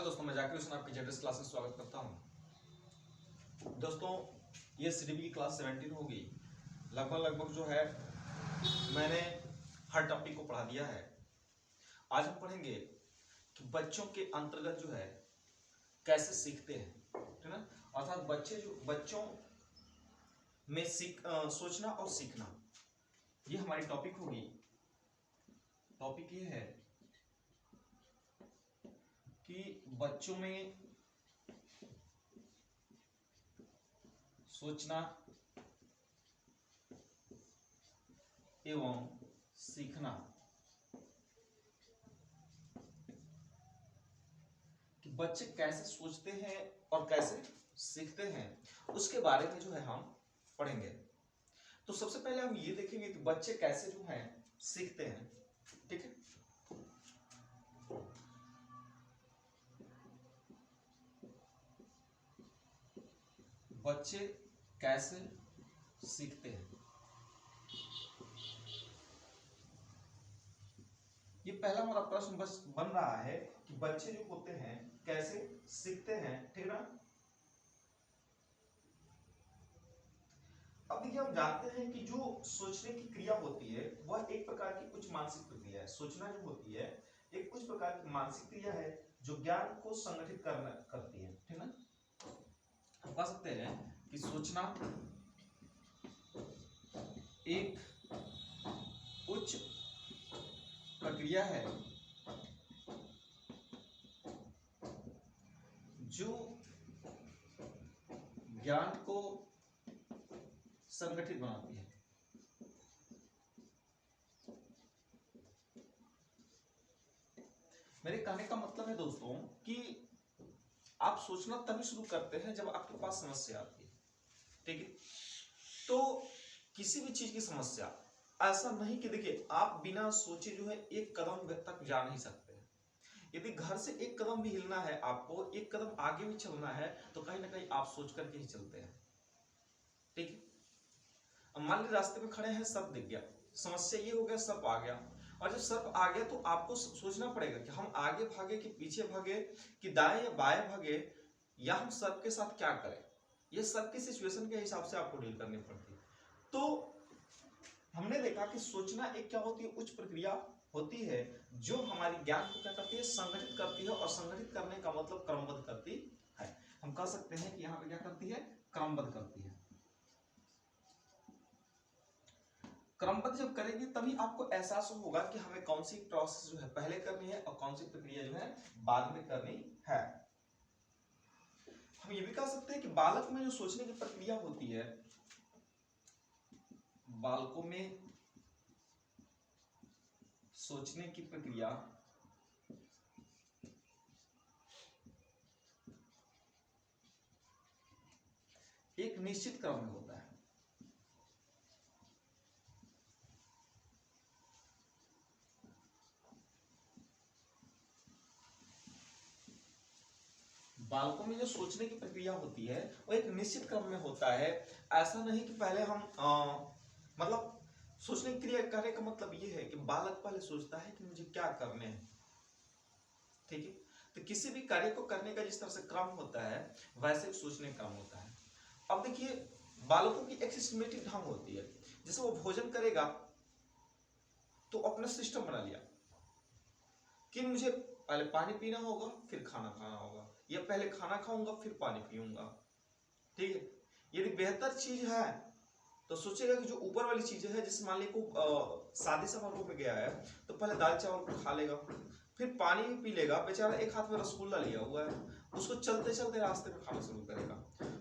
दोस्तों, मैं जाकिर हुसैन आपकी जेडएस क्लास में स्वागत करता हूं। दोस्तों, ये सीडीबी की क्लास 17 होगी। लगभग जो है मैंने हर टॉपिक को पढ़ा दिया है। आज हम पढ़ेंगे कि बच्चों के अंतर्गत जो है कैसे सीखते हैं, है ना। अर्थात बच्चों में सोचना और सीखना, ये हमारी टॉपिक होगी। टॉपिक ये है कि बच्चों में सोचना एवं सीखना, कि बच्चे कैसे सोचते हैं और कैसे सीखते हैं, उसके बारे में जो है हम पढ़ेंगे। तो सबसे पहले हम ये देखेंगे कि बच्चे कैसे जो हैं सीखते हैं। ठीक है, बच्चे कैसे सीखते हैं, ये पहला हमारा प्रश्न बस बन रहा है कि बच्चे जो होते हैं कैसे सीखते हैं। ठीक ना। अब देखिए, हम जानते हैं कि जो सोचने की क्रिया होती है वह एक प्रकार की कुछ मानसिक प्रक्रिया है। सोचना जो होती है एक कुछ प्रकार की मानसिक क्रिया है जो ज्ञान को संगठित करती है। ठीक ना। हम कह सकते हैं कि सोचना एक उच्च प्रक्रिया है जो ज्ञान को संगठित बनाती है। मेरे कहने का मतलब है दोस्तों कि आप सोचना तभी शुरू करते हैं जब आपके पास समस्या आती है। ठीक है, तो किसी भी चीज की समस्या, ऐसा नहीं कि देखिए आप बिना सोचे जो है एक कदम तक जा नहीं सकते हैं। यदि घर से एक कदम भी हिलना है, आपको एक कदम आगे भी चलना है, तो कहीं ना कहीं आप सोच करके ही चलते हैं। ठीक है, अब मान लीजिए रास्ते में खड़े हैं, सर्प दिख गया, समस्या ये हो गया सर्प आ गया, और जब सर्प आ गया तो आपको सोचना पड़ेगा कि हम आगे भागे कि पीछे भागे, कि दाएं या बाएं भागे, या हम सर्प के साथ क्या करें। ये सर्प की सिचुएशन के हिसाब से आपको डील करनी पड़ती है। तो हमने देखा कि सोचना एक क्या होती है, उच्च प्रक्रिया होती है जो हमारी ज्ञान को क्या करती है, संगठित करती है। और संगठित करने का मतलब क्रमबद्ध करती है। हम कह सकते हैं कि यहाँ पे क्या करती है, क्रमबद्ध करती है। क्रमबद्ध जब करेगी तभी आपको एहसास होगा कि हमें कौन सी प्रोसेस जो है पहले करनी है और कौन सी प्रक्रिया जो है बाद में करनी है। हम ये भी कह सकते हैं कि बालक में जो सोचने की प्रक्रिया होती है, बालकों में सोचने की प्रक्रिया एक निश्चित क्रम में होता है। बालकों में जो सोचने की प्रक्रिया होती है वो एक निश्चित क्रम में होता है। ऐसा नहीं कि पहले हम मतलब सोचने की क्रिया करने का मतलब ये है कि बालक पहले सोचता है कि मुझे क्या करने हैं। ठीक है, तो किसी भी कार्य को करने का जिस तरह से क्रम होता है वैसे सोचने का क्रम होता है। अब देखिए, बालकों की एक सिस्टमेटिक ढंग होती है। जैसे वो भोजन करेगा तो अपना सिस्टम बना लिया कि मुझे पहले पानी पीना होगा, फिर खाना खाना होगा, या पहले खाना खाऊंगा फिर पानी पीऊंगा। ठीक है, यदि बेहतर चीज है तो सोचेगा कि जो ऊपर वाली चीजें है, जैसे मान ली को शादी समारोह में गया है तो पहले दाल चावल को खा लेगा, फिर पानी भी पी लेगा। बेचारा एक हाथ में रसगुल्ला लिया हुआ है, उसको चलते चलते रास्ते में खाना शुरू करेगा।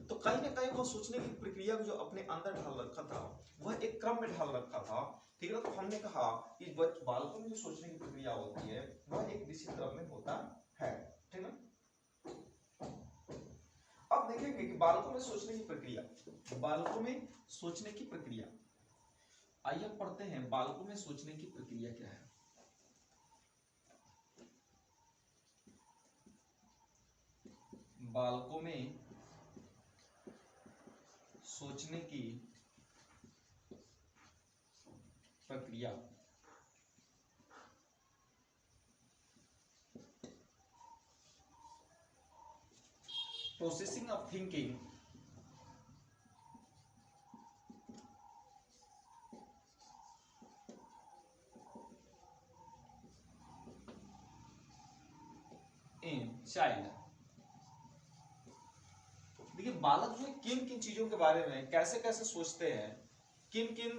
तो कहीं ना कहीं वो सोचने की प्रक्रिया को जो अपने अंदर ढाल रखा था वह एक क्रम में ढाल रखा था। ठीक है, तो हमने कहा कि बालकों में जो सोचने की प्रक्रिया होती है वह एक निश्चित क्रम में होता है। ठीक है, अब देखेंगे कि बालकों में सोचने की प्रक्रिया, बालकों में सोचने की प्रक्रिया, आइए पढ़ते हैं बालकों में सोचने की प्रक्रिया क्या है। बालकों में सोचने की प्रक्रिया processing of thinking in child. देखिए बालक जो है किन किन चीजों के बारे में कैसे कैसे सोचते हैं, किन किन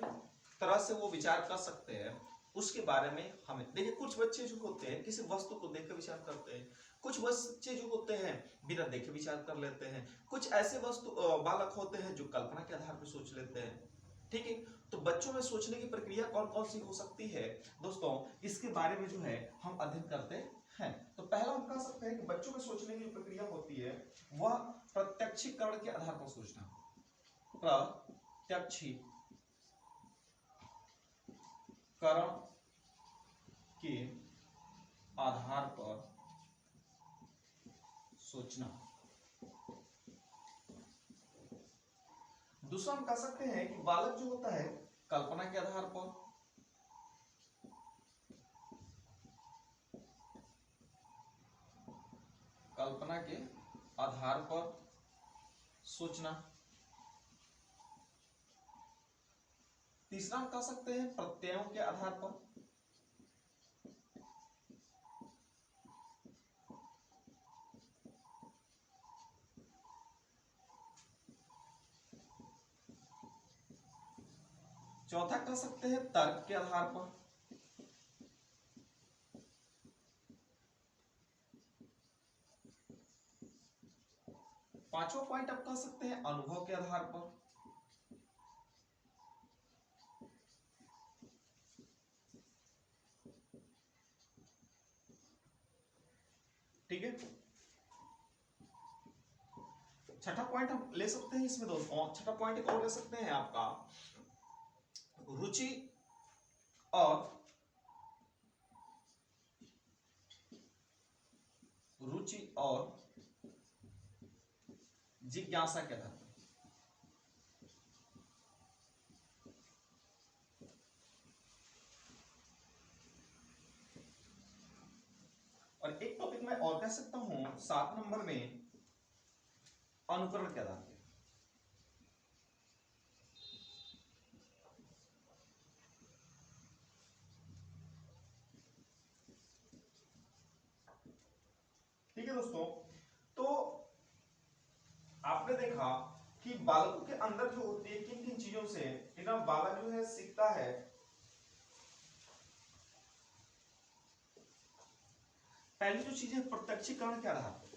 तरह से वो विचार कर सकते हैं, उसके बारे में हमें देखिए। कुछ बच्चे जो होते हैं किसी वस्तु को देखकर विचार करते हैं, कुछ बच्चे जो होते हैं बिना देखे विचार कर लेते हैं, कुछ ऐसे बालक होते हैं जो कल्पना के आधार पर सोच लेते हैं। ठीक है, तो बच्चों में सोचने की प्रक्रिया कौन कौन सी हो सकती है दोस्तों, इसके बारे में जो है हम अध्ययन करते हैं। तो पहला हम कह सकते हैं कि बच्चों में सोचने की जो प्रक्रिया होती है वह प्रत्यक्षीकरण के आधार पर सोचना। प्रत्यक्षीकरण के आधार पर सोचना। दूसरा हम कह सकते हैं कि बालक जो होता है कल्पना के आधार पर, कल्पना के आधार पर सोचना। तीसरा हम कह सकते हैं प्रत्ययों के आधार पर, चौथा कह सकते हैं तर्क के आधार पर, पांचवा पॉइंट आप कह सकते हैं अनुभव के आधार पर, ठीक है। छठा पॉइंट हम ले सकते हैं इसमें दोस्तों, छठा पॉइंट एक और ले सकते हैं आपका रुचि और जिज्ञासा के आधार पर। और एक टॉपिक मैं और कह सकता हूं 7 नंबर में अनुकरण के आधार पर। ठीक है दोस्तों, तो आपने देखा कि बालकों के अंदर जो होती है किन किन चीजों से बालक जो है सीखता है। पहली जो चीज है प्रत्यक्षीकरण के आधार पर,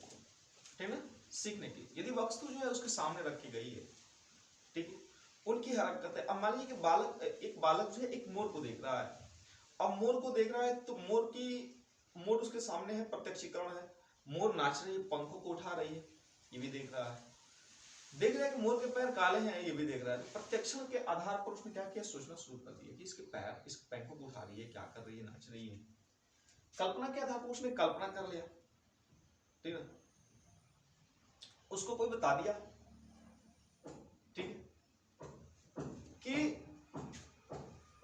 ठीक है, सीखने की। यदि वस्तु जो है उसके सामने रखी गई है, ठीक है, उनकी हरकत है। अब मान लीजिए कि एक बालक जो है एक मोर को देख रहा है। अब मोर को देख रहा है तो मोर उसके सामने है, प्रत्यक्षीकरण है। मोर नाच रही है, पंखों को उठा रही है, ये भी देख रहा है। देख रहा है कि मोर के पैर काले हैं, ये भी देख रहा है। तो प्रत्यक्षण के आधार पर उसने क्या किया, सोचना शुरू कर दिया कि इसके पंखों को उठा रही है, क्या कर रही है, नाच रही है। कल्पना के आधार पर उसने कल्पना कर लिया, ठीक है, उसको कोई बता दिया, ठीक है, कि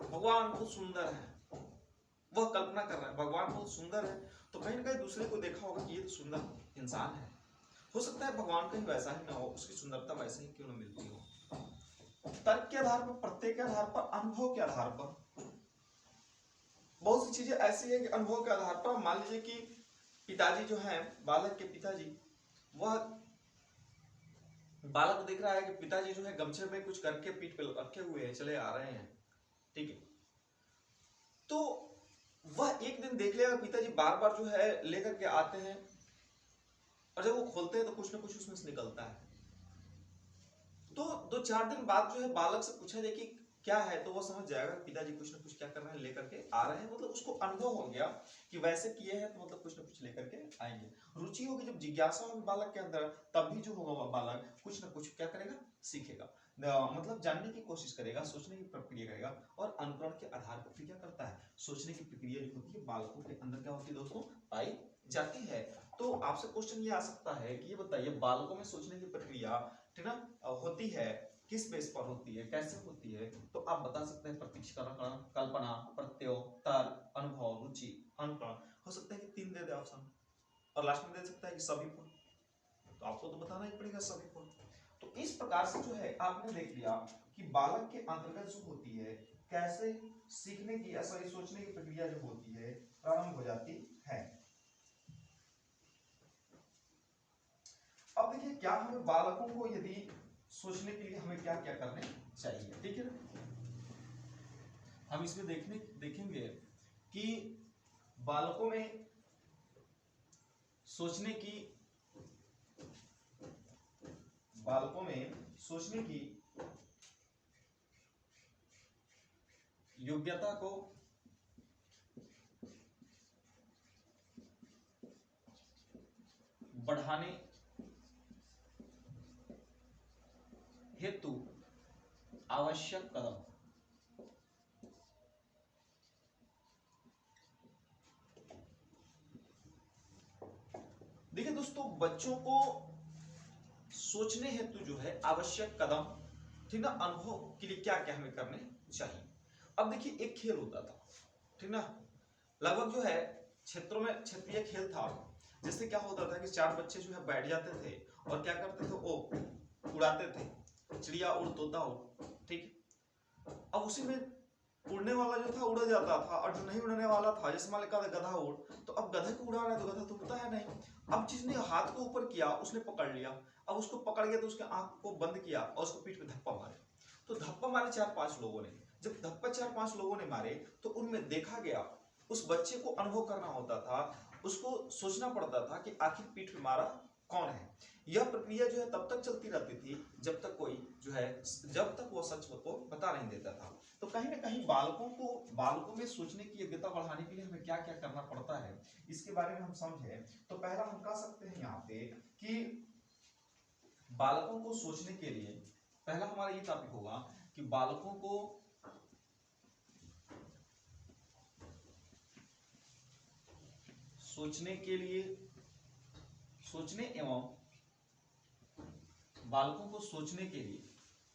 भगवान बहुत सुंदर है। वह कल्पना कर रहा है भगवान बहुत सुंदर है, तो कहीं ना कहीं दूसरे को देखा होगा कि ये तो सुंदर इंसान है। हो सकता है भगवान कहीं वैसा ही ना हो, उसकी सुंदरता वैसे ही क्यों ना मिलती हो। तर्क के आधार पर, प्रत्यय के आधार पर, अनुभव के आधार पर, बहुत सी चीजें ऐसी है कि अनुभव के आधार पर। मान लीजिए कि पिताजी जो है, बालक के पिताजी, वह बालक देख रहा है कि पिताजी जो है गमछे में कुछ करके पीठ पे रखे हुए हैं, चले आ रहे हैं, ठीक है। तो वह एक दिन देख लेगा पिताजी बार बार जो है लेकर के आते हैं, और जब वो खोलते हैं तो कुछ ना कुछ उसमें से निकलता है। तो 2-4 दिन बाद जो है बालक से पूछा जाए कि क्या है, तो वो समझ जाएगा पिताजी कुछ ना कुछ क्या कर रहे हैं, लेकर के आ रहे हैं। मतलब उसको अनुभव हो गया कि वैसे किए हैं तो मतलब कुछ ना कुछ लेकर के आएंगे। रुचि होगी, जब जिज्ञासा होगी बालक के अंदर, तब भी जो होगा वह बालक कुछ ना कुछ क्या करेगा, सीखेगा, मतलब जानने की कोशिश करेगा, सोचने की प्रक्रिया करेगा। और अनुकरण के आधार पर फिर क्या करता है, सोचने की प्रक्रिया जो होती है बालकों के अंदर क्या होती है दोस्तों, पाई जाती है। तो आपसे क्वेश्चन ये आ सकता है कि ये बताइए बालकों में सोचने की प्रक्रिया, ठीक ना, होती है किस बेस पर होती है, कैसे होती है। तो आप बता सकते हैं प्रत्यक्षीकरण, कल्पना, प्रत्यय, तर्क, अनुभव, रुचि, अनुकरण। हो सकता है कि 3 दे दे ऑप्शन, और लास्ट में दे सकता है कि सभी पर। तो आपको तो बताना ही पड़ेगा सभी को। तो इस प्रकार से जो है आपने देख लिया कि बालक के अंतर्गत जो होती है कैसे सीखने की या सॉरी सोचने की प्रक्रिया जो होती है प्रारंभ हो जाती है। अब देखिए क्या हमें बालकों को यदि सोचने के लिए हमें क्या क्या करने चाहिए, ठीक है ना। हम इसमें देखेंगे कि बालकों में सोचने की योग्यता को बढ़ाने हेतु आवश्यक कदम। देखिए दोस्तों, बच्चों को सोचने हेतु जो है आवश्यक कदम, ठीक ना, अनुभव के लिए क्या क्या हमें करने चाहिए। अब देखिए एक खेल होता था, ठीक ना, लगभग जो है क्षेत्रों में क्षेत्रीय खेल था। जिससे क्या होता था कि चार बच्चे जो है बैठ जाते थे और क्या करते थे, वो उड़ाते थे, चिड़िया उड़ तोता उड़, ठीक। अब उसी में उड़ने वाला जो था उड़ जाता था और जो नहीं उड़ने वाला था, जैसे मान लिया गधा उड़, तो अब गधे को उड़ा रहा है तो गधा तो उड़ता है नहीं। अब जिसने हाथ को ऊपर किया उसने पकड़ लिया, अब उसको पकड़ गया तो उसके आंख को बंद किया और उसको पीठ पे धप्पा मारे। तो धप्पा मारे 4-5 लोगों ने, जब धप्पा 4-5 लोगों ने मारे तो उनमें देखा गया उस बच्चे को अनुभव करना होता था, उसको सोचना पड़ता था कि आखिर पीठ पे मारा कौन है। यह प्रक्रिया जो है तब तक चलती रहती थी जब तक कोई जो है, जब तक वो सच को बता नहीं देता था। तो कहीं ना कहीं बालकों में सोचने की योग्यता बढ़ाने के लिए हमें क्या क्या करना पड़ता है, इसके बारे में हम समझे। तो पहला हम कह सकते हैं यहाँ पे कि बालकों को सोचने के लिए पहला हमारा ये टॉपिक होगा कि बालकों को सोचने के लिए, सोचने एवं बालकों को सोचने के लिए,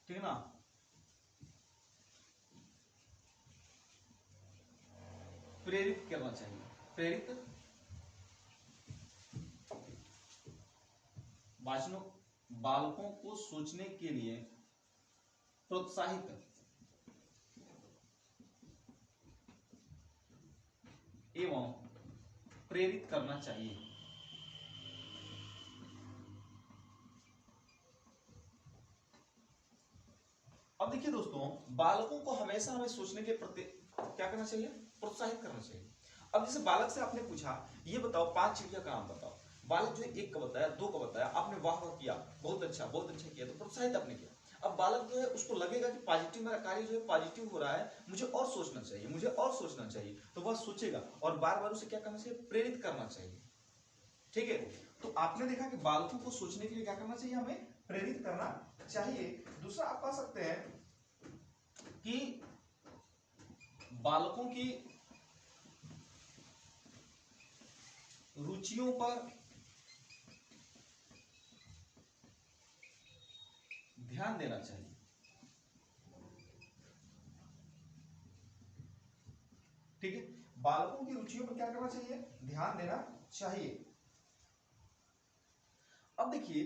ठीक है ना, प्रेरित करना चाहिए। प्रेरित वाचनों, बालकों को सोचने के लिए प्रोत्साहित एवं प्रेरित करना चाहिए। अब देखिए दोस्तों, बालकों को हमेशा हमें सोचने के प्रति क्या करना चाहिए, प्रोत्साहित करना चाहिए। अब जैसे बालक से आपने पूछा ये बताओ 5 चिड़िया का नाम बताओ, बालक जो है 1 का बताया, 2 का बताया, आपने वाह वाह किया, बहुत अच्छा किया, तो प्रोत्साहित आपने किया। अब बालक जो है उसको लगेगा कि पॉजिटिव, मेरा कार्य जो है पॉजिटिव हो रहा है, मुझे और सोचना चाहिए, मुझे और सोचना चाहिए, तो वह सोचेगा और बार बार उसे क्या करना चाहिए, प्रेरित करना चाहिए, ठीक है। तो आपने देखा कि बालकों को सोचने के लिए क्या करना चाहिए, हमें प्रेरित करना चाहिए। दूसरा आप कह सकते हैं कि बालकों की रुचियों पर ध्यान देना चाहिए, ठीक है। बालकों की रुचियों पर क्या करना चाहिए, ध्यान देना चाहिए। अब देखिए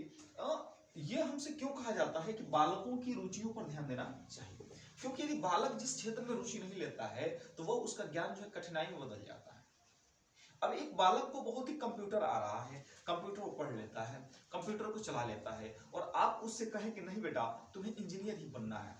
ये हमसे क्यों कहा जाता है कि बालकों की रुचियों पर ध्यान देना चाहिए, क्योंकि यदि बालक जिस क्षेत्र में रुचि नहीं लेता है तो वह उसका ज्ञान जो है कठिनाई में बदल जाता है। अब एक बालक को बहुत ही कंप्यूटर आ रहा है, कंप्यूटर वो पढ़ लेता है, कंप्यूटर को चला लेता है, और आप उससे कहें कि नहीं बेटा तुम्हें इंजीनियर ही बनना है,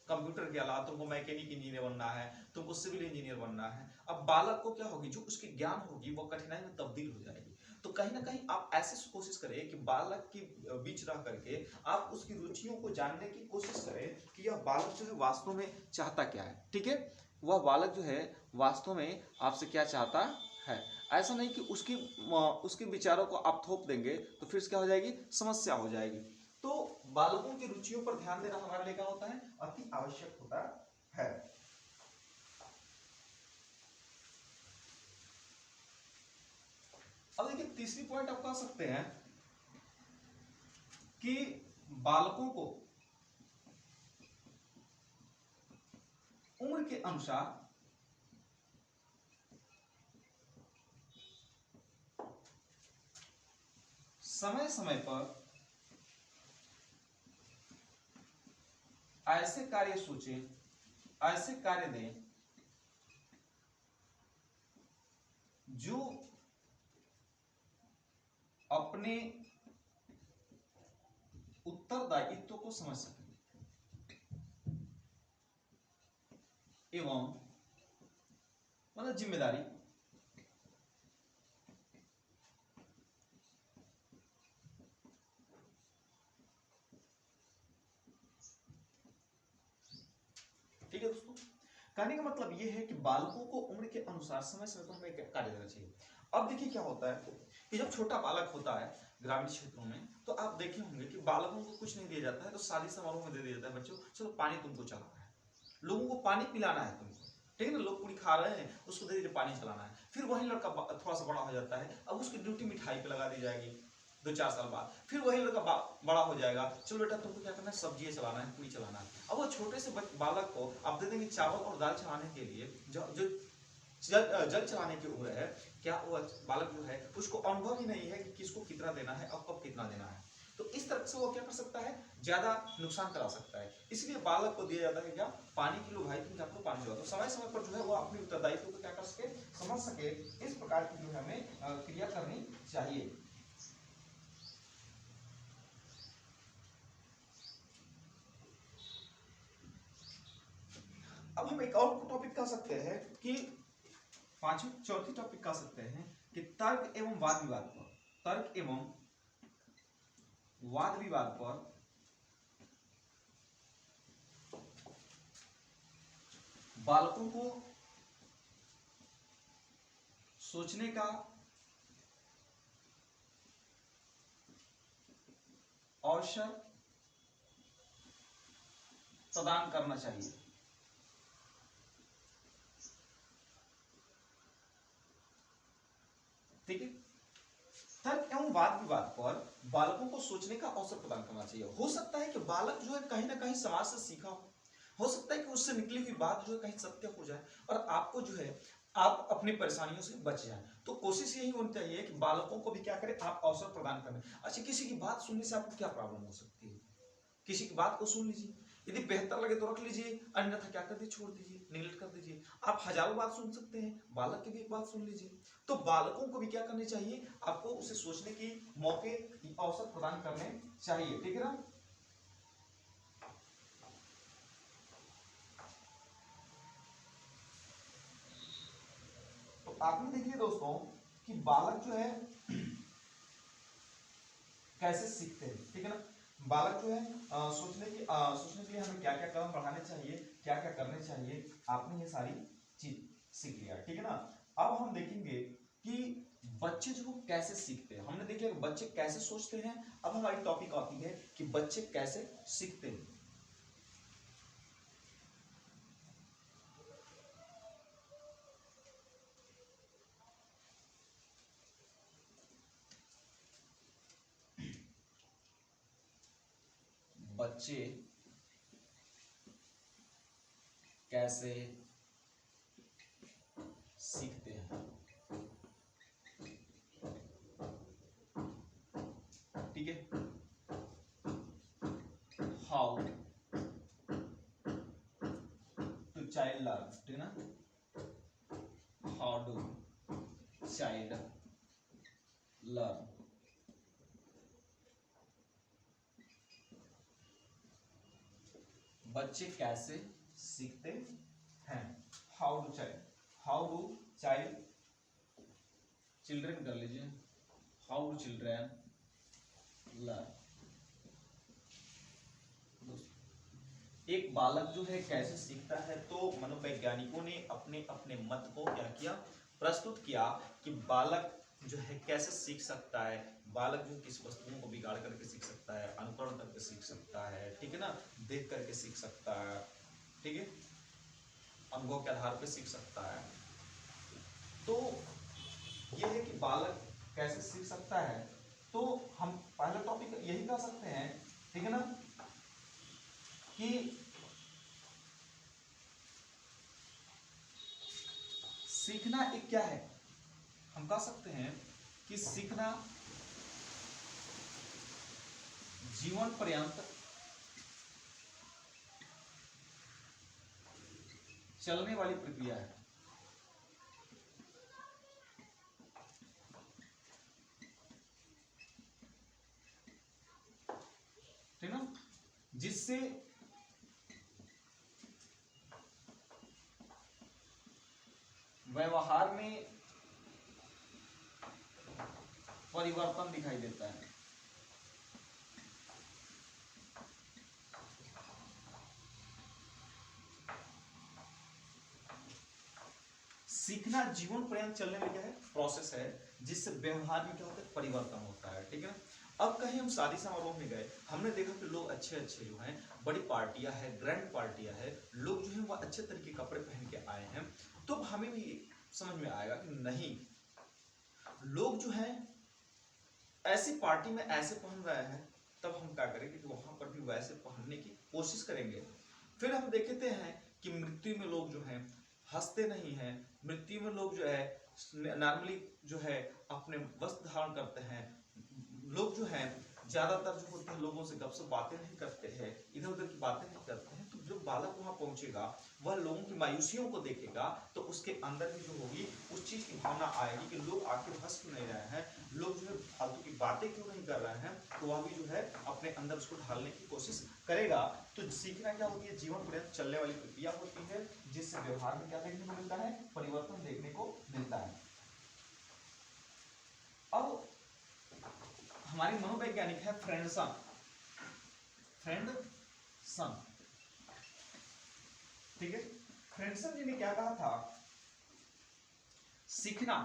कंप्यूटर के अलावा तुमको मैकेनिक इंजीनियर बनना है, तुमको सिविल इंजीनियर बनना है, अब बालक को क्या होगी, जो उसकी ज्ञान होगी वो कठिनाई में तब्दील हो जाएगी। तो कहीं ना कहीं आप ऐसे कोशिश करें कि बालक के बीच रह करके आप उसकी रुचियों को जानने की कोशिश करें कि यह बालक जो है वास्तव में चाहता क्या है, ठीक है। वह बालक जो है वास्तव में आपसे क्या चाहता है। ऐसा नहीं कि उसके विचारों को आप थोप देंगे तो फिर क्या हो जाएगी, समस्या हो जाएगी। तो बालकों की रुचियों पर ध्यान देना हमारे लिए क्या होता है, अति आवश्यक होता है। अब देखिए तीसरी पॉइंट आप कह सकते हैं कि बालकों को उम्र के अनुसार समय समय पर ऐसे कार्य सोचें, ऐसे कार्य दें जो अपने उत्तरदायित्व को समझ सके एवं मतलब जिम्मेदारी ठीक है दोस्तों। कहने का मतलब यह है कि बालकों को उम्र के अनुसार समय समय पर हमें कार्य देना चाहिए। अब देखिए क्या होता है कि जब छोटा बालक होता है ग्रामीण क्षेत्रों में, तो आप देखे होंगे कि बालकों को कुछ नहीं दिया जाता है तो शादी समारोह में दे दिया जाता है, बच्चों चलो पानी तुमको चलाना है, लोगों को पानी पिलाना है तुमको, ठीक है ना, लोग पूरी खा रहे हैं उसको दे दीजिए पानी चलाना है। फिर वही लड़का थोड़ा सा बड़ा हो जाता है, अब उसकी ड्यूटी मिठाई पे लगा दी जाएगी 2-4 साल बाद। फिर वही लड़का बड़ा हो जाएगा, चलो बेटा तुमको क्या करना है, सब्जी चलाना है, पूरी चलाना है। अब वो छोटे से बालक को आप दे देंगे चावल और दाल चलाने के लिए, जो जल चलाने की उम्र है, क्या वो बालक जो है उसको अनुभव ही नहीं है कि किसको कितना देना है और कब कितना देना है, तो इस तरह से वो क्या कर सकता है, ज्यादा नुकसान करा सकता है। इसलिए बालक को दिया जाता है क्या, पानी की लो भाई तुम जाकर पानी चलाओ, तो समय समय पर जो है वो अपनी उत्तरदायित्व को क्या कर सके, समझ सके, इस प्रकार की जो है हमें क्रिया करनी चाहिए। अब हम एक और टॉपिक कह सकते हैं कि चौथी टॉपिक कह सकते हैं कि तर्क एवं वाद विवाद पर, तर्क एवं वाद विवाद पर बालकों को सोचने का अवसर प्रदान करना चाहिए। ठीक है, तर्क एवं वाद विवाद पर बालकों को सोचने का अवसर प्रदान करना चाहिए। हो सकता है कि बालक जो है कहीं ना कहीं समाज से सीखा हो सकता है कि उससे निकली हुई बात जो है कहीं सत्य हो जाए और आपको जो है आप अपनी परेशानियों से बच जाए। तो कोशिश यही होनी चाहिए कि बालकों को भी क्या करें, आप अवसर प्रदान करें। अच्छा, किसी की बात सुनने से आपको क्या प्रॉब्लम हो सकती है, किसी की बात को सुन लीजिए, यदि बेहतर लगे तो रख लीजिए, अन्यथा क्या कर दीजिए, छोड़ दीजिए, निगलेक्ट कर दीजिए। आप हजारों बात सुन सकते हैं, बालक की भी एक बात सुन लीजिए। तो बालकों को भी क्या करनी चाहिए, आपको उसे सोचने की मौके अवसर प्रदान करने चाहिए। ठीक है ना। तो आपने देखिए दोस्तों कि बालक जो है कैसे सीखते हैं, ठीक है ना। बालक जो है सोचने के लिए हमें क्या क्या कदम बढ़ाने चाहिए, क्या क्या करने चाहिए, आपने ये सारी चीज सीख लिया, ठीक है ना। अब हम देखेंगे कि बच्चे जो कैसे सीखते हैं। हमने देखा बच्चे कैसे सोचते हैं, अब हमारी टॉपिक आती है कि बच्चे कैसे सीखते हैं। बच्चे कैसे सीखते हैं, ठीक है। हाउ टू चाइल्ड लर्न, ठीक है ना, हाउ डू चाइल्ड लर्न। बच्चे कैसे सीखते हैं, how do child, how do child, children कर लीजिए, हाउ डू चिल्ड्रन लर्न। एक बालक जो है कैसे सीखता है, तो मनोवैज्ञानिकों ने अपने अपने मत को क्या किया, प्रस्तुत किया कि बालक जो है कैसे सीख सकता है। बालक जो किस वस्तुओं को बिगाड़ करके सीख सकता है, अनुकरण करके सीख सकता है, ठीक है ना, देख करके सीख सकता है, ठीक है, अनुभव के आधार पर सीख सकता है। तो ये है कि बालक कैसे सीख सकता है। तो हम पहला टॉपिक यही कह सकते हैं, ठीक है ना, कि सीखना एक क्या है, हम कह सकते हैं कि सीखना जीवन पर्यंत चलने वाली प्रक्रिया है। ठीक ना, जिससे व्यवहार में परिवर्तन दिखाई देता है। सीखना जीवन पर्यंत चलने में क्या है, प्रोसेस है, जिससे व्यवहार में क्या होता है, परिवर्तन होता है। ठीक है ना। अब कहीं हम शादी समारोह में गए, हमने देखा कि लोग अच्छे अच्छे जो हैं, बड़ी पार्टियां हैं, ग्रैंड पार्टियां हैं, लोग जो हैं वो अच्छे तरह के कपड़े पहन के आए हैं, तो हमें भी समझ में आएगा कि नहीं, लोग जो हैं ऐसी पार्टी में ऐसे पहन रहे हैं, तब हम क्या करेंगे कि वहां पर भी वैसे पहनने की कोशिश करेंगे। फिर हम देखते हैं कि मृत्यु में लोग जो हैं हंसते नहीं हैं, मृत्यु में लोग जो है नॉर्मली जो है अपने वस्त्र धारण करते हैं, लोग जो हैं ज्यादातर जो होते हैं लोगों से गपशप बातें नहीं करते हैं, इधर उधर की बातें नहीं करते हैं। तो जो बालक वहां पहुंचेगा वह लोगों की मायूसियों को देखेगा, तो उसके अंदर भी जो होगी उस चीज की भावना आएगी कि लोग आखिर हंस क्यों नहीं रहे हैं, लोग जो है फालतू की बातें क्यों नहीं कर रहे हैं, तो वह भी जो है अपने अंदर उसको ढालने की कोशिश करेगा। तो सीखना क्या होती है, जीवन पर्यंत चलने वाली प्रक्रिया होती है, जिससे व्यवहार में क्या देखने को मिलता है, परिवर्तन देखने को मिलता है। अब हमारे मनोवैज्ञानिक है फ्रेंडसन, ठीक है। फ्रेंडसन जी ने क्या कहा था, सीखना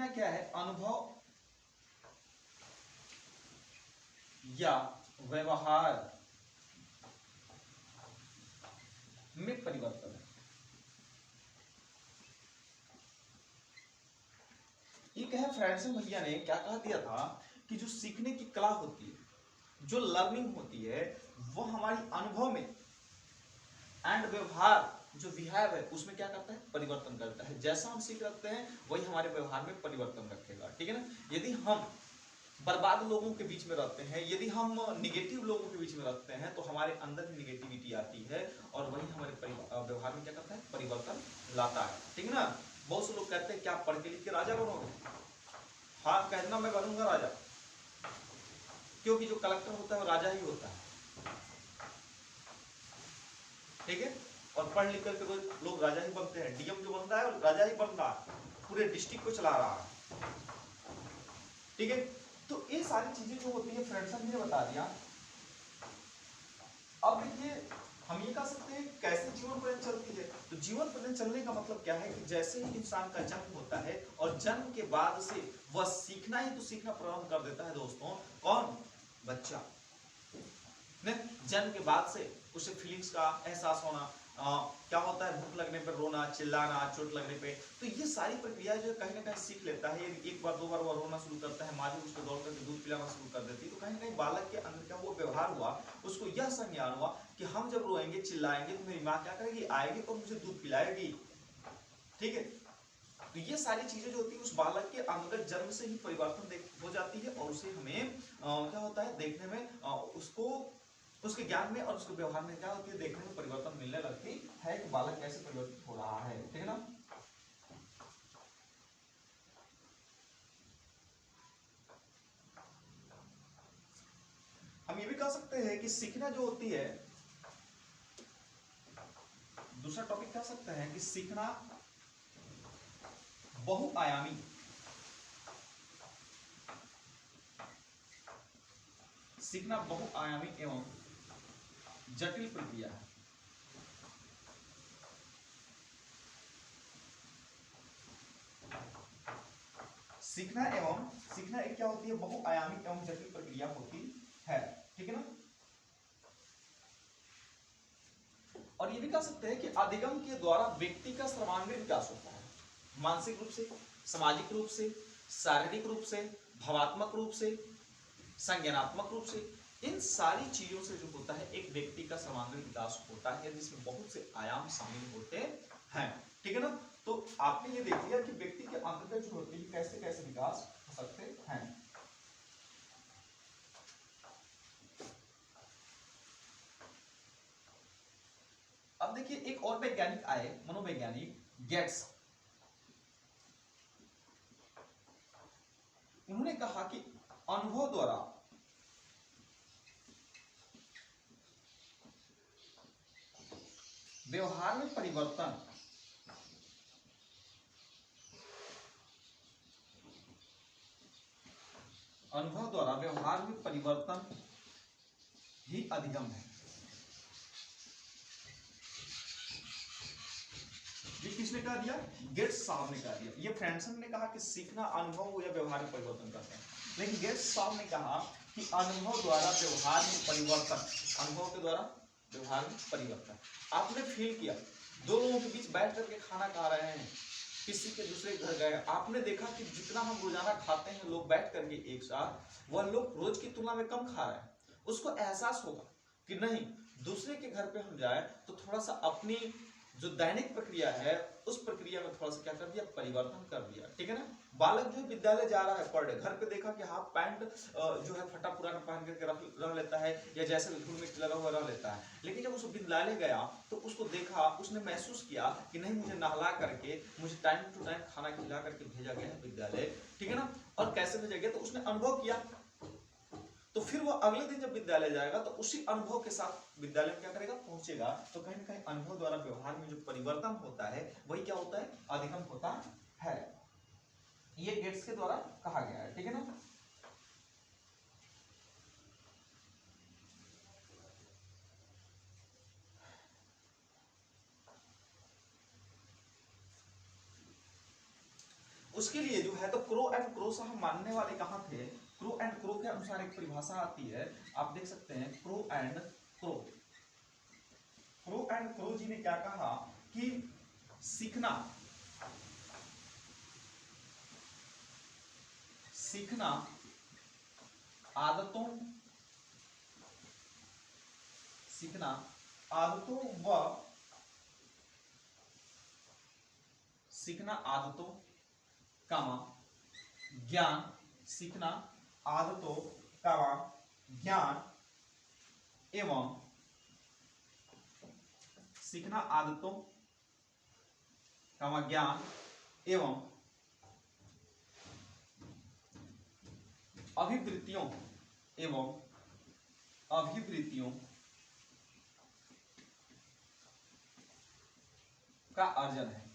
क्या है, अनुभव या व्यवहार में परिवर्तन है। ये कहे फ्रेंडसन भैया ने क्या कहा दिया था कि जो सीखने की कला होती है, जो लर्निंग होती है, वो हमारी अनुभव में एंड व्यवहार जो बिहेव है उसमें क्या करता है, परिवर्तन करता है। जैसा हम सीख रखते हैं वही हमारे व्यवहार में परिवर्तन रखेगा। ठीक है ना। यदि हम बर्बाद लोगों के बीच में रहते हैं, यदि हम निगेटिव लोगों के बीच में रहते हैं, तो हमारे अंदर भी निगेटिविटी आती है और वही हमारे व्यवहार में क्या करता है, परिवर्तन लाता है। ठीक है ना। बहुत से लोग कहते हैं क्या पढ़ के लिख के राजा बनोगे, हाँ कहना मैं बनूंगा राजा, क्योंकि जो कलेक्टर होता है वो राजा ही होता है। ठीक है। और पढ़ लिख करके लोग राजा ही बनते हैं, डीएम जो बन रहा है राजा ही बन रहा है, पूरे डिस्ट्रिक्ट को चला रहा है। ठीक है। तो ये सारी चीजें जो होती है फ्रेंडसन ने बता दिया। अब देखिए हम ये कह सकते हैं कैसे जीवन पर्यंत चलती है। तो जीवन पर्यंत चलने का मतलब क्या है कि जैसे ही इंसान का जन्म होता है और जन्म के बाद से वह सीखना ही तो सीखना प्रारंभ कर देता है दोस्तों। कौन, बच्चा। जन्म के बाद से उसे फीलिंग्स का एहसास होना, क्या होता है, भूख लगने पर रोना, चिल्लाना, चोट लगने पे, तो ये सारी प्रक्रियाएं जो कहीं ना कहीं सीख लेता है। एक बार दो बार वो रोना शुरू करता है, माँ जब उसको दौड़ करके दूध पिलाना शुरू कर देती है, तो कहीं ना कहीं बालक के अंदर क्या वो व्यवहार हुआ, उसको यह संज्ञान हुआ कि हम जब रोएंगे चिल्लाएंगे तो मेरी माँ क्या करेगी, आएगी और मुझे दूध पिलाएगी। ठीक है। तो ये सारी चीजें जो होती है उस बालक के अंदर जन्म से ही परिवर्तन हो जाती है और उसे हमें क्या होता है देखने में, उसको उसके ज्ञान में और उसके व्यवहार में क्या होती है, देखने में परिवर्तन मिलने लगती है कि बालक कैसे परिवर्तित हो रहा है। ठीक है ना। हम ये भी कह सकते हैं कि सीखना जो होती है, दूसरा टॉपिक कह सकते हैं कि सीखना बहुआयामी एवं जटिल प्रक्रिया है। सीखना एक क्या होती है, बहुआयामी एवं जटिल प्रक्रिया होती है। ठीक है ना। और ये भी कह सकते हैं कि अधिगम के द्वारा व्यक्ति का सर्वांगीण विकास होता है, मानसिक रूप से, सामाजिक रूप से, शारीरिक रूप से, भावात्मक रूप से, संज्ञानात्मक रूप से, इन सारी चीजों से जो होता है एक व्यक्ति का सर्वांगीण विकास होता है, जिसमें बहुत से आयाम शामिल होते हैं। ठीक है ना। तो आपने ये देख लिया कि व्यक्ति के अंतर्गत जो होती है कैसे कैसे विकास हो सकते हैं। देखिए एक और वैज्ञानिक आए, मनोवैज्ञानिक गेट्स। उन्होंने कहा कि अनुभव द्वारा व्यवहार में परिवर्तन अनुभव द्वारा व्यवहार में परिवर्तन ही अधिगम है। ये किसने कहा दिया? गेट्स साहब ने कहा दिया। ये फ्रेंडसन ने कहा कि सीखना अनुभव या व्यवहार में परिवर्तन करता है, लेकिन गेट्स साहब ने कहा कि अनुभव द्वारा व्यवहार में परिवर्तन, अनुभव के द्वारा व्यवहार में परिवर्तन। आपने फील किया, दो लोगों के बीच बैठ करके खाना खा रहे हैं, किसी के दूसरे घर गए, आपने देखा कि जितना हम रोजाना खाते हैं लोग बैठ करके एक साथ, वह लोग रोज की तुलना में कम खा रहे हैं। उसको एहसास होगा कि नहीं, दूसरे के घर पे हम जाए तो थोड़ा सा अपनी जो दैनिक प्रक्रिया है उस प्रक्रिया में थोड़ा सा क्या कर दिया, परिवर्तन कर दिया। ठीक है ना। बालक जो विद्यालय जा रहा है पढ़ रहे, घर पे देखा कि हाफ पैंट जो है फटा पुराना पहन करके रह लेता है, या जैसे धूल मिट्टी लगा हुआ रह लेता है, लेकिन जब उस विद्यालय गया तो उसको देखा, उसने महसूस किया कि नहीं, मुझे नहला करके, मुझे टाइम टू टाइम खाना खिला करके भेजा गया है विद्यालय। ठीक है ना। और कैसे भेजा गया, तो उसने अनुभव किया। तो फिर वो अगले दिन जब विद्यालय जाएगा तो उसी अनुभव के साथ विद्यालय में क्या करेगा, पहुंचेगा। तो कहीं ना कहीं अनुभव द्वारा व्यवहार में जो परिवर्तन होता है वही क्या होता है, अधिगम होता है। ये गेट्स के द्वारा कहा गया है। ठीक है ना। उसके लिए जो है तो क्रो एंड क्रो से हम मानने वाले कहां थे, क्रो एंड क्रो के अनुसार एक परिभाषा आती है, आप देख सकते हैं। Crow and Crow, Crow and Crow ji ने क्या कहा कि सीखना, सीखना आदतों, सीखना आदतों व सीखना आदतों कामा ज्ञान, सीखना आदतों कामा ज्ञान एवं सीखना आदतों कामा ज्ञान एवं अभिवृत्तियों एवं अभिवृत्तियों का अर्जन है।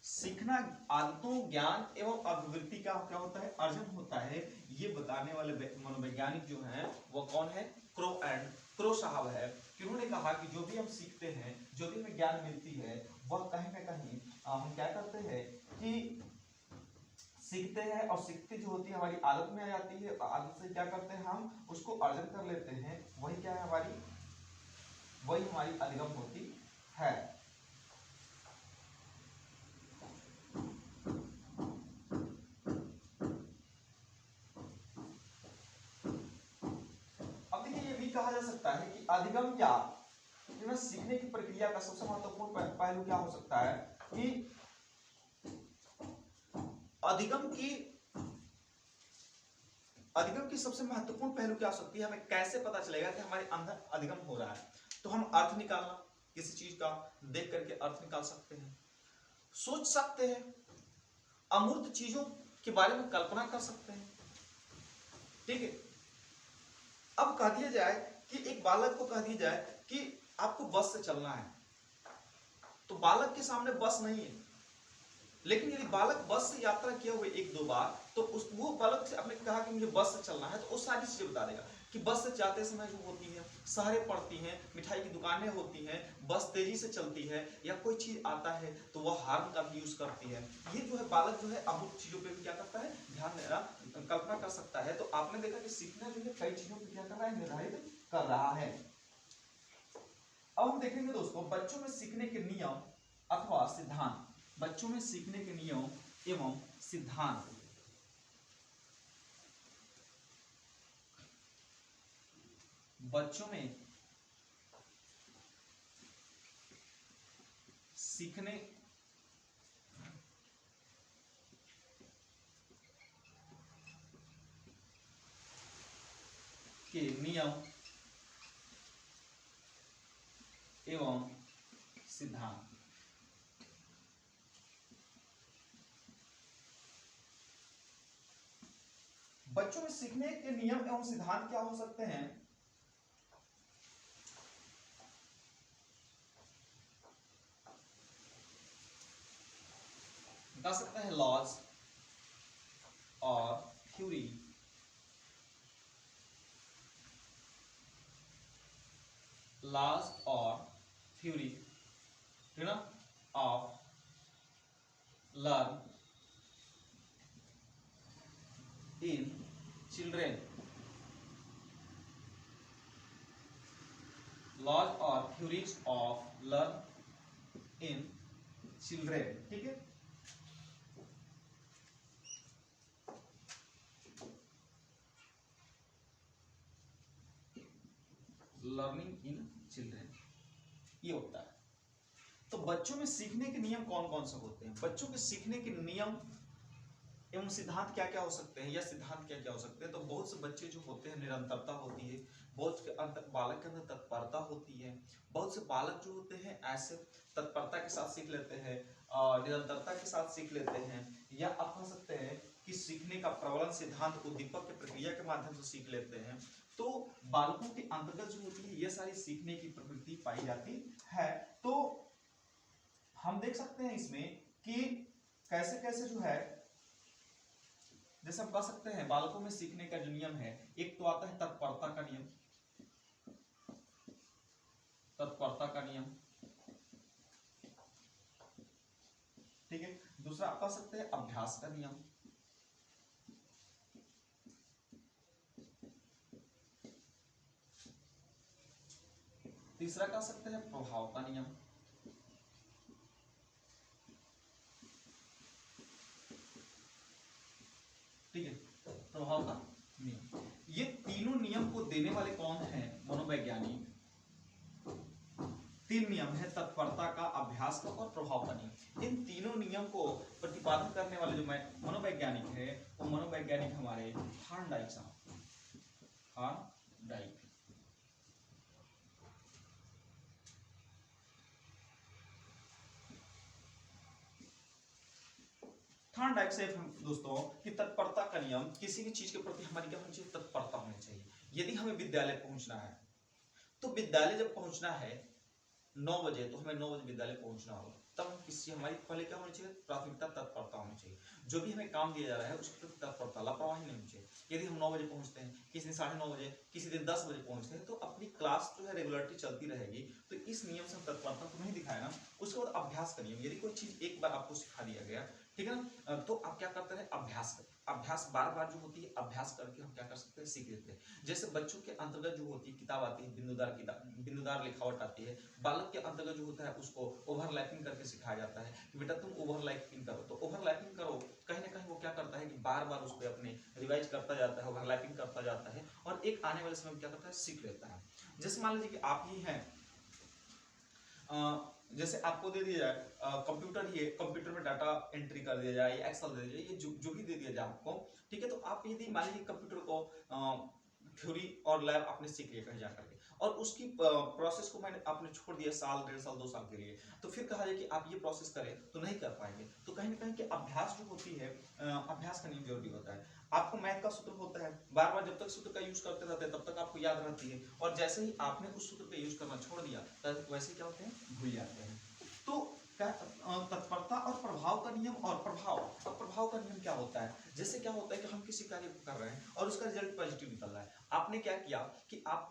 सीखना आदतों, ज्ञान एवं अभिवृत्ति का क्या होता है, अर्जन होता है। ये बताने वाले मनोवैज्ञानिक जो हैं वो कौन है, क्रो एंड क्रो साहब है। उन्होंने कहा कि जो भी हम सीखते हैं, जो भी हमें ज्ञान मिलती है, वह कहीं ना कहीं हम क्या करते हैं कि सीखते हैं, और सीखते जो होती है हमारी आदत में आ जाती है, आदत से क्या करते हैं हम उसको अर्जन कर लेते हैं। वही क्या है हमारी, वही हमारी अधिगम होती है। अब देखिए ये भी कहा जा सकता है कि अधिगम या सीखने की प्रक्रिया का सबसे महत्वपूर्ण पहलू क्या हो सकता है कि अधिगम की, अधिगम की सबसे महत्वपूर्ण पहलू क्या हो सकती है, हमें कैसे पता चलेगा कि हमारे अंदर अधिगम हो रहा है। तो हम अर्थ निकालना, किसी चीज का देख करके अर्थ निकाल सकते हैं, सोच सकते हैं, अमूर्त चीजों के बारे में कल्पना कर सकते हैं। ठीक है। अब कह दिया जाए कि एक बालक को कह दिया जाए कि आपको बस से चलना है, तो बालक के सामने बस नहीं है, लेकिन यदि बालक बस से यात्रा किया हुआ एक दो बार, तो उस वो बालक से आपने कहा कि मुझे बस से चलना है, तो वो सारी चीजें बता देगा कि बस से जाते समय जो होती है, शहरें पड़ती हैं, मिठाई की दुकानें होती हैं, बस तेजी से चलती है, या कोई चीज आता है तो वह हॉर्न का भी यूज करती है। ये जो है बालक जो है अमुक चीजों पे भी क्या करता है, ध्यान देना, कल्पना कर सकता है। तो आपने देखा कि सीखना जो है कई चीजों पर क्या कर रहा है, निर्धारित कर रहा है। अब हम देखेंगे दोस्तों बच्चों में सीखने के नियम अथवा सिद्धांत, बच्चों में सीखने के नियम एवं सिद्धांत। बच्चों में सीखने के नियम एवं सिद्धांत। बच्चों में सीखने के नियम एवं सिद्धांत क्या हो सकते हैं? बता सकते हैं लॉज और थ्योरी, लॉज और थ्योरी, ठीक ना, of learning children, laws और theories of learning children, ठीक है। लर्निंग इन चिल्ड्रेन ये होता है। तो बच्चों में सीखने के नियम कौन कौन से होते हैं? बच्चों के सीखने के नियम एवं सिद्धांत क्या क्या हो सकते हैं या सिद्धांत क्या क्या हो सकते हैं? तो बहुत से बच्चे जो होते हैं निरंतरता होती है, बहुत के अंदर बालक के अंदर तत्परता होती है, बहुत से बालक जो होते हैं ऐसे तत्परता के साथ सीख लेते हैं, निरंतरता के साथ सीख लेते हैं, या आप कह सकते हैं कि सीखने का प्रवलन सिद्धांत उद्दीपक के प्रक्रिया के माध्यम से सीख लेते हैं। तो बालकों के अंतर्गत जो होती है ये सारी सीखने की प्रवृत्ति पाई जाती है। तो हम देख सकते हैं इसमें कि कैसे कैसे जो है, जैसे हम कह सकते हैं बालकों में सीखने का जो नियम है, एक तो आता है तत्परता का नियम, तत्परता का नियम, ठीक है। दूसरा आप कह सकते हैं अभ्यास का नियम, तीसरा कह सकते हैं प्रभाव का नियम, ठीक है, प्रभाव का नियम। ये तीनों नियम को देने वाले कौन हैं? मनोवैज्ञानिक। तीन नियम है, तत्परता का, अभ्यास का और प्रभाव का नियम। इन तीनों नियम को प्रतिपादन करने वाले जो मनोवैज्ञानिक है वो मनोवैज्ञानिक हमारे थॉर्नडाइक साहब, थॉर्नडाइक। थॉर्नडाइक से दोस्तों कि तत्परता का नियम, किसी भी चीज के प्रति हमारी क्या होनी चाहिए? तत्परता होनी चाहिए। यदि हमें विद्यालय पहुंचना है तो विद्यालय जब पहुंचना है 9 बजे, तो हमें 9 बजे विद्यालय पहुंचना होगा, तब हम किसी हमारी पहले क्या होनी चाहिए? प्राथमिकता तत्परता होनी चाहिए। जो भी हमें काम दिया जा रहा है उसके प्रति तत्परता, लापरवाही नहीं होनी चाहिए। यदि हम 9 बजे पहुंचते हैं, किसी दिन 9:30 बजे, किसी दिन 10 बजे पहुंचते हैं, तो अपनी क्लास जो है रेगुलरिटी चलती रहेगी। तो इस नियम से हम तत्परता को नहीं दिखाया ना। उसके बाद अभ्यास का नियम, यदि कोई चीज एक बार आपको सिखा दिया गया, ठीक है ना, तो आप क्या करते हैं? अभ्यास करते। अभ्यास बार बार जो होती है, अभ्यास करके हम क्या कर सकते हैं? सीख लेते हैं। जैसे बच्चों के अंतर्गत जो होती है किताब आती है, बिंदुदार किताब, बिंदुदार लिखावट आती है। बालक के अंतर्गत जो होता है उसको ओवरलैपिंग करके सिखाया जाता है कि बेटा तुम ओवरलैपिंग करो। तो ओवरलैपिंग करो, कहीं ना कहीं वो क्या करता है कि बार बार उसको अपने रिवाइज करता जाता है, ओवरलैपिंग करता जाता है, और एक आने वाले समय में क्या करता है? सीख लेता है। जैसे मान लीजिए कि आप ही हैं, जैसे आपको दे दिया जाए कंप्यूटर, ही कंप्यूटर में डाटा एंट्री कर दिया जाए या एक्सेल दे दिया जाए, ये जो भी दे दिया जाए आपको, ठीक है, तो आप यदि मान लीजिए कंप्यूटर को थ्योरी और लैब आपने सीख लिया कहीं जाकर के, और उसकी प्रोसेस को मैंने आपने छोड़ दिया साल, 1.5 साल, 2 साल के लिए, तो फिर कहा जाए कि आप ये प्रोसेस करें तो नहीं कर पाएंगे। तो कहीं ना कहीं कि अभ्यास जो होती है, अभ्यास का नियम जरूरी होता है। आपको मैथ का सूत्र होता है, बार बार जब तक सूत्र का यूज करते रहते हैं तब तक आपको याद रहती है, और जैसे ही आपने उस सूत्र का यूज करना छोड़ दिया तब वैसे क्या होते हैं? भूल जाते हैं। तो तत्परता और प्रभाव का नियम, और प्रभाव का नियम क्या होता है? जैसे क्या होता है कि हम किसी कार्य को कर रहे हैं और उसका रिजल्ट पॉजिटिव निकल रहा है। आपने क्या किया कि आप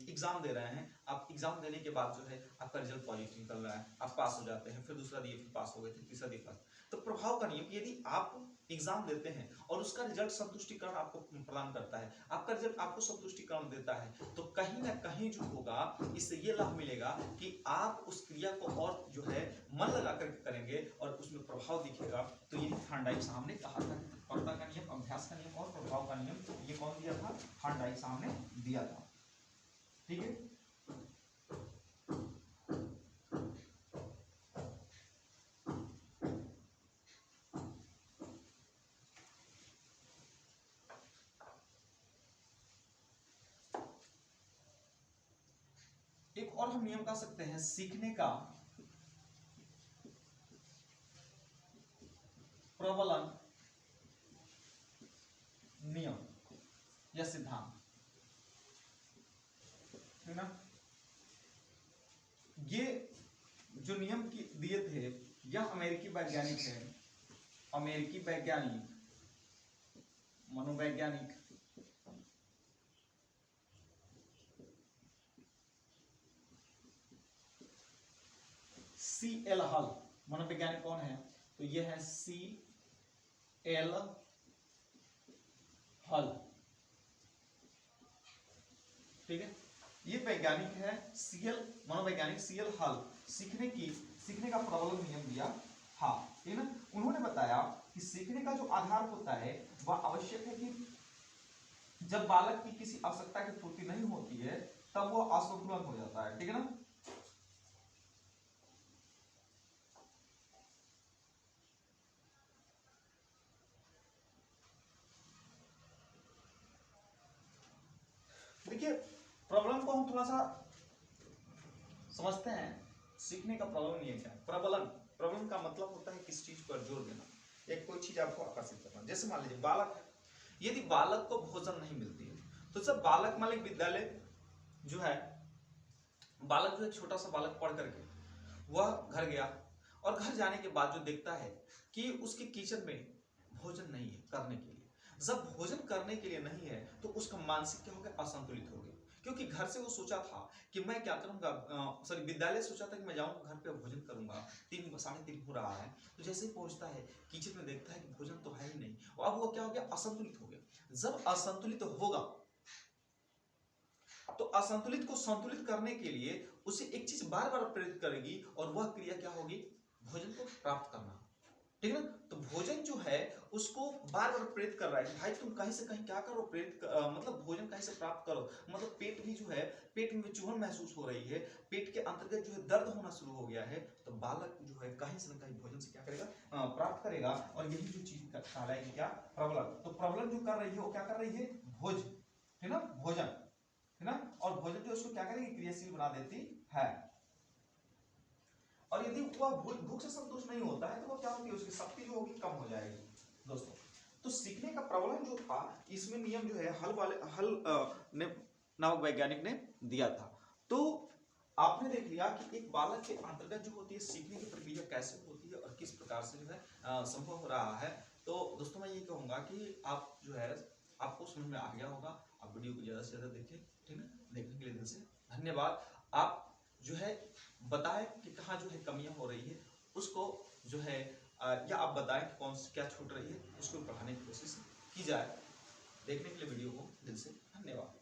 एग्जाम दे रहे हैं, आप एग्जाम देने के बाद जो है आपका रिजल्ट पॉजिटिव निकल रहा है, आप पास हो जाते हैं, फिर दूसरा दिए फिर पास हो गए, फिर तीसरा दिए पास। तो प्रभाव का नियम, यदि आप एग्जाम देते हैं और उसका रिजल्ट संतुष्टिकरण आपको प्रदान करता है, आपका रिजल्ट आपको संतुष्टिकरण देता है, तो कहीं ना कहीं जो होगा इससे ये लाभ मिलेगा कि आप उस क्रिया को और जो है मन लगा करके करेंगे और उसमें प्रभाव दिखेगा। तो ये थॉर्नडाइक साहब ने कहा था कि तत्परता का नियम, अभ्यास का नियम और प्रभाव का नियम, ये कौन दिया था? थॉर्नडाइक साहब ने दिया था, ठीक है। एक और पर हम नियम कह सकते हैं सीखने का प्रबलन नियम या सिद्धांत, है ना। ये जो नियम की दिए थे, यह अमेरिकी वैज्ञानिक है, अमेरिकी वैज्ञानिक मनोवैज्ञानिक सी एल हल। मनोवैज्ञानिक कौन है? तो ये है सी एल हल, ठीक है। ये वैज्ञानिक है सीएल, मनोवैज्ञानिक सीएल हल, सीखने का प्रबलन नियम दिया था, ठीक है ना। उन्होंने बताया कि सीखने का जो आधार होता है वह आवश्यक है कि जब बालक की किसी आवश्यकता की पूर्ति नहीं होती है तब वो असंतुलन हो जाता है, ठीक है ना। देखिए प्रबलन को हम थोड़ा सा समझते हैं। सीखने का प्रबलन नियम क्या है? प्रबलन का मतलब होता है किस चीज पर जोर देना, एक कोई चीज आपको आकर्षित करना। जैसे मान लीजिए बालक है, यदि बालक को भोजन नहीं मिलती है तो जब बालक मान लीजिए विद्यालय जो है, बालक जो है छोटा सा बालक पढ़ करके वह घर गया और घर जाने के बाद जो देखता है कि उसके किचन में भोजन नहीं है करने के लिए। जब भोजन करने के लिए नहीं है तो उसका मानसिक क्या हो गया? असंतुलित हो गया। क्योंकि घर से वो सोचा था कि मैं क्या करूंगा, सॉरी विद्यालय सोचा था कि मैं जाऊंगा घर पे भोजन करूंगा, 3 3:30 हो रहा है। तो जैसे ही पहुंचता है किचन में देखता है कि भोजन तो है ही नहीं, और अब वो क्या हो गया? असंतुलित हो गया। जब असंतुलित होगा तो असंतुलित को संतुलित करने के लिए उसे एक चीज बार बार प्रेरित करेगी और वह क्रिया क्या होगी? भोजन को प्राप्त करना, ठीक है ना। तो भोजन जो है उसको बार बार प्रेरित कर रहा है कि भाई तुम कहीं से कहीं क्या करो, मतलब भोजन कहीं से प्राप्त करो। मतलब पेट भी जो है, पेट में चुभन महसूस हो रही है, पेट के अंतर्गत जो है दर्द होना शुरू हो गया है, तो बालक जो है कहीं से न कहीं भोजन से क्या करेगा? प्राप्त करेगा। और यही जो चीज कहलाएगी क्या? प्रबलन। तो प्रबलन जो कर रही है वो क्या कर रही है? भोज, है ना, भोजन, है ना। और भोजन जो उसको क्या करेगी? क्रियाशील बना देती है। और यदि वह भूख से संतुष्ट नहीं होता है तो वह क्या होती है? उसकी शक्ति जो होगी कम हो जाएगी दोस्तों। तो सीखने का प्रबलन जो था, इसमें नियम जो है हल ने नामक वैज्ञानिक ने दिया था। तो आपने देख लिया कि एक बालक के अंतर्गत जो होती है सीखने की प्रक्रिया कैसे होती है और किस प्रकार से जो है संभव हो रहा है। तो दोस्तों मैं ये कहूंगा कि आप जो है आपको समझ में आ गया होगा। आप वीडियो को ज्यादा से ज्यादा देखें, ठीक है। देखने के लिए दिल से धन्यवाद। आप जो है बताएं कि कहाँ जो है कमियां हो रही है, उसको जो है या आप बताएं कि कौन सी क्या छूट रही है, उसको बढ़ाने की कोशिश की जाए। देखने के लिए वीडियो को दिल से धन्यवाद।